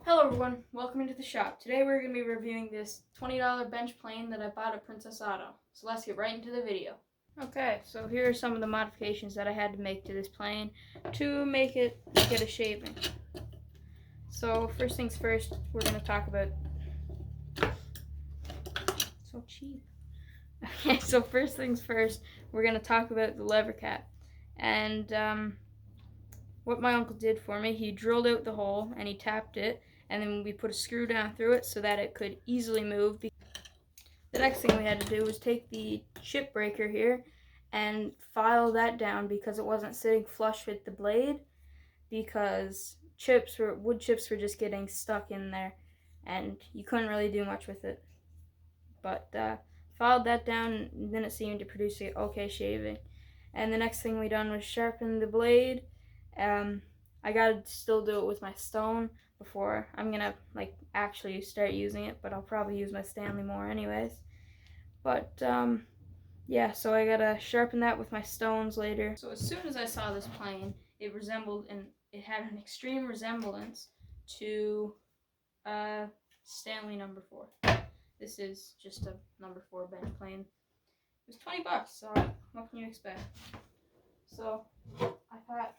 Hello everyone, welcome into the shop. Today we're going to be reviewing this $20 bench plane that I bought at Princess Auto. So let's get right into the video. Okay, so here are some of the modifications that I had to make to this plane to make it get a shaving. So first things first, we're going to talk about... So cheap. Okay, so first things first, we're going to talk about the lever cap. And what my uncle did for me, he drilled out the hole and he tapped it, and then we put a screw down through it so that it could easily move. The next thing we had to do was take the chip breaker here and file that down because it wasn't sitting flush with the blade, because wood chips were just getting stuck in there and you couldn't really do much with it. But filed that down, and then it seemed to produce a okay shaving. And the next thing we done was sharpen the blade. I gotta still do it with my stone before I'm gonna actually start using it, but I'll probably use my Stanley more anyways. But yeah, so I gotta sharpen that with my stones later. So as soon as I saw this plane, it had an extreme resemblance to Stanley number 4. This is just a number 4 bench plane. It was $20, so what can you expect? So I thought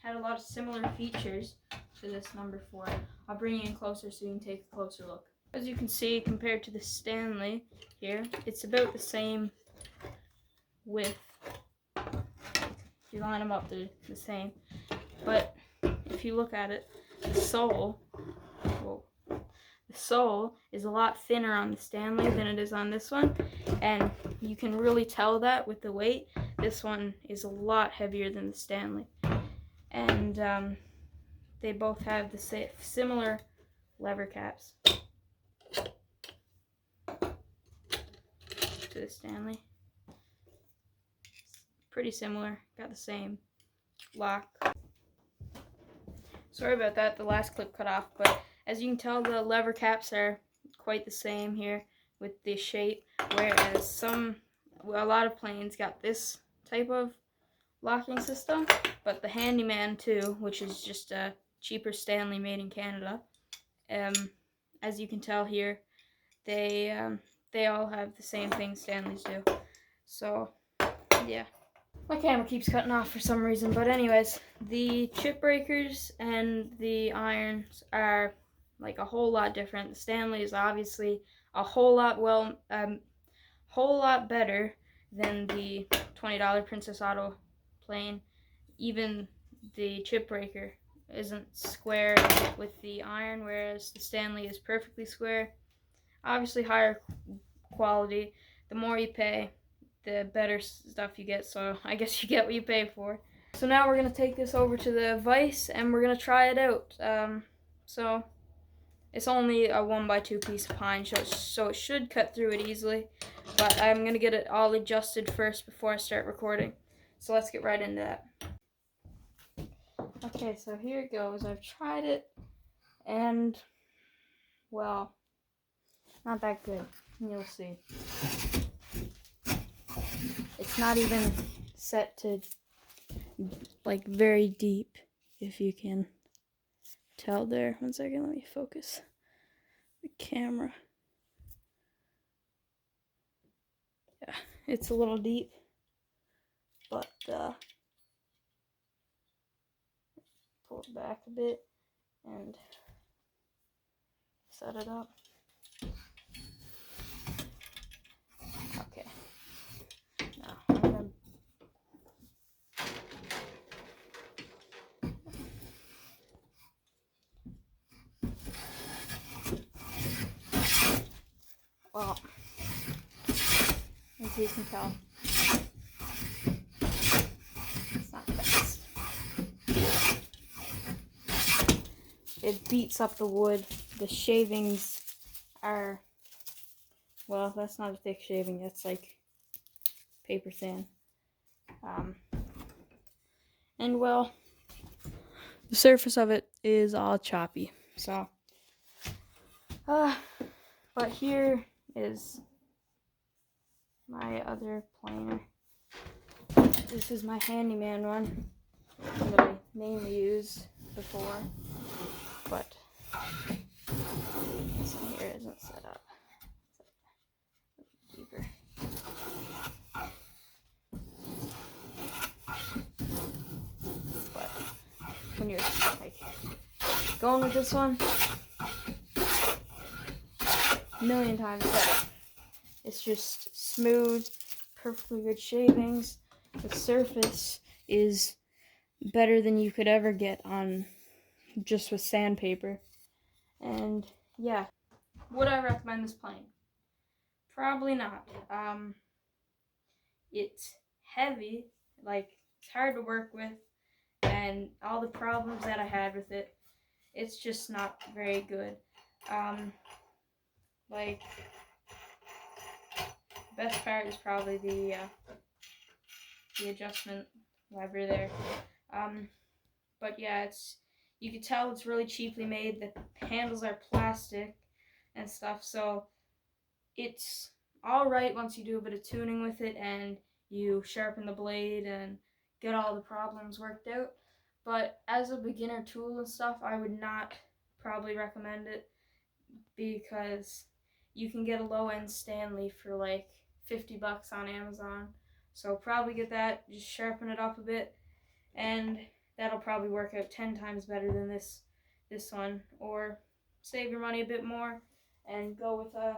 had a lot of similar features to this number 4. I'll bring you in closer so you can take a closer look. As you can see, compared to the Stanley here, it's about the same width. If you line them up, they're the same. But if you look at it, the sole is a lot thinner on the Stanley than it is on this one, and you can really tell that with the weight. This one is a lot heavier than the Stanley, and they both have the similar lever caps to the Stanley. Pretty similar, got the same lock. Sorry about that, the last clip cut off, but as you can tell, the lever caps are quite the same here with the shape, whereas a lot of planes got this type of locking system, but the Handyman 2, which is just a cheaper Stanley made in Canada, as you can tell here, they all have the same thing Stanleys do. So yeah, my camera keeps cutting off for some reason, but anyways, the chip breakers and the irons are like a whole lot different. The Stanley is obviously a whole lot better than the $20 Princess Auto plane. Even the chip breaker isn't square with the iron, whereas the Stanley is perfectly square. Obviously higher quality. The more you pay, the better stuff you get, so I guess you get what you pay for. So now we're going to take this over to the vise and we're going to try it out. So it's only a 1x2 piece of pine, so it should cut through it easily, but I'm going to get it all adjusted first before I start recording. So let's get right into that. Okay, so here it goes. I've tried it, and, well, not that good. You'll see. It's not even set to, very deep, if you can tell there. 1 second, let me focus the camera. Yeah, it's a little deep, but, pull it back a bit and set it up. Okay. Now I'm gonna well, as you can tell, it's not the best. It beats up the wood. The shavings are, well, that's not a thick shaving, that's like paper thin. And well, the surface of it is all choppy. So, but here is my other planer. This is my Handyman one that I mainly used before, but This one here isn't set up. Deeper. But when you're like going with this one, a million times better. It's just smooth, perfectly good shavings. The surface is better than you could ever get on just with sandpaper. And yeah, would I recommend this plane? Probably not. It's heavy, like it's hard to work with, and all the problems that I had with it, it's just not very good. Like, best part is probably the adjustment lever there. But yeah, you can tell it's really cheaply made. The handles are plastic and stuff, so it's all right once you do a bit of tuning with it and you sharpen the blade and get all the problems worked out. But as a beginner tool and stuff, I would not probably recommend it, because you can get a low-end Stanley for like $50 on Amazon. So probably get that, just sharpen it up a bit, and that'll probably work out 10 times better than this one. Or save your money a bit more and go with a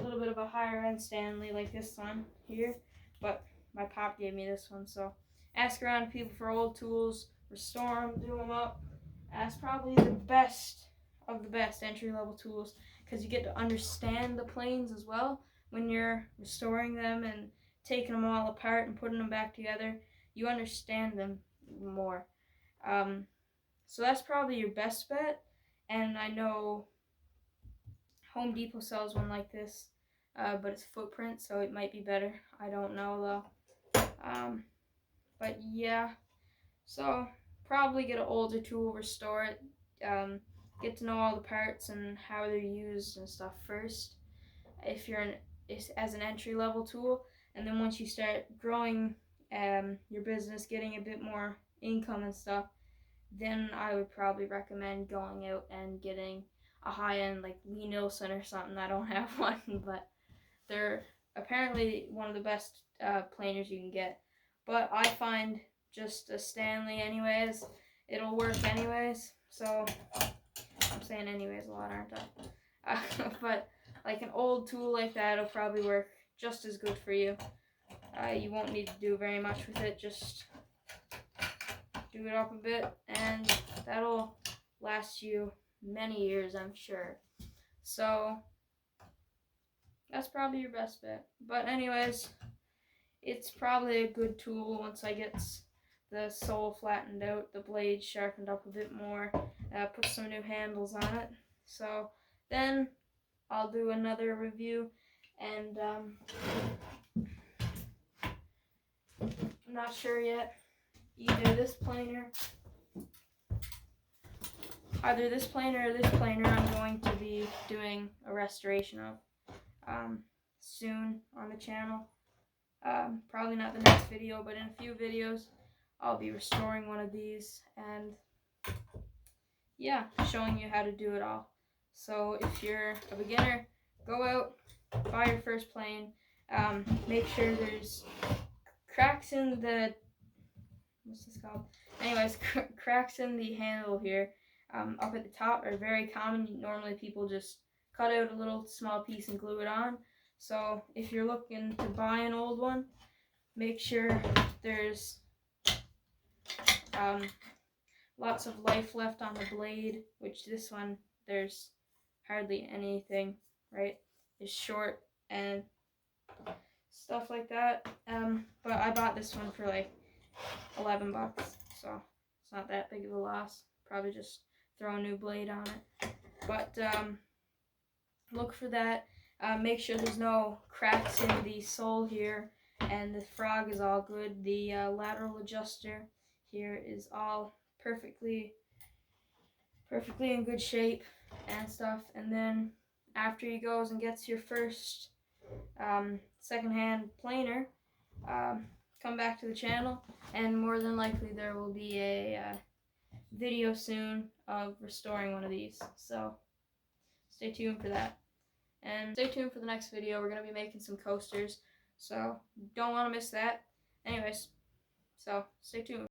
little bit of a higher end Stanley like this one here. But my pop gave me this one, so ask around people for old tools, restore them, do them up. That's probably the best of the best entry-level tools, because you get to understand the planes as well when you're restoring them and taking them all apart and putting them back together. You understand them more. So that's probably your best bet. And I know Home Depot sells one like this, but it's footprint, so it might be better. I don't know though. But yeah, so probably get an older tool, restore it, get to know all the parts and how they're used and stuff first, if you're as an entry-level tool. And then once you start growing your business, getting a bit more income and stuff, then I would probably recommend going out and getting a high-end like Lee Nielsen or something. I don't have one, but they're apparently one of the best planers you can get. But I find just a Stanley anyways, it'll work anyways. So I'm saying anyways a lot, aren't I? But like an old tool like that will probably work just as good for you. You won't need to do very much with it, just do it up a bit, and that'll last you many years, I'm sure. So that's probably your best bet. But anyways, it's probably a good tool once I get the sole flattened out, the blade sharpened up a bit more, put some new handles on it. So then I'll do another review, and I'm not sure yet. Either this planer or this planer I'm going to be doing a restoration of soon on the channel. Probably not the next video, but in a few videos I'll be restoring one of these and yeah, showing you how to do it all. So if you're a beginner, go out, buy your first plane. Make sure there's cracks in the, what's this called? Anyways, cracks in the handle here up at the top are very common. Normally people just cut out a little small piece and glue it on. So if you're looking to buy an old one, make sure there's lots of life left on the blade, which this one, there's hardly anything, right? It's short and stuff like that. But I bought this one for like $11, so it's not that big of a loss. Probably just throw a new blade on it. But look for that. Make sure there's no cracks in the sole here, and the frog is all good. The lateral adjuster here is all perfectly in good shape and stuff. And then after he goes and gets your first secondhand planer, come back to the channel, and more than likely there will be a video soon of restoring one of these. So stay tuned for that. And stay tuned for the next video. We're going to be making some coasters, so don't want to miss that. Anyways, so stay tuned.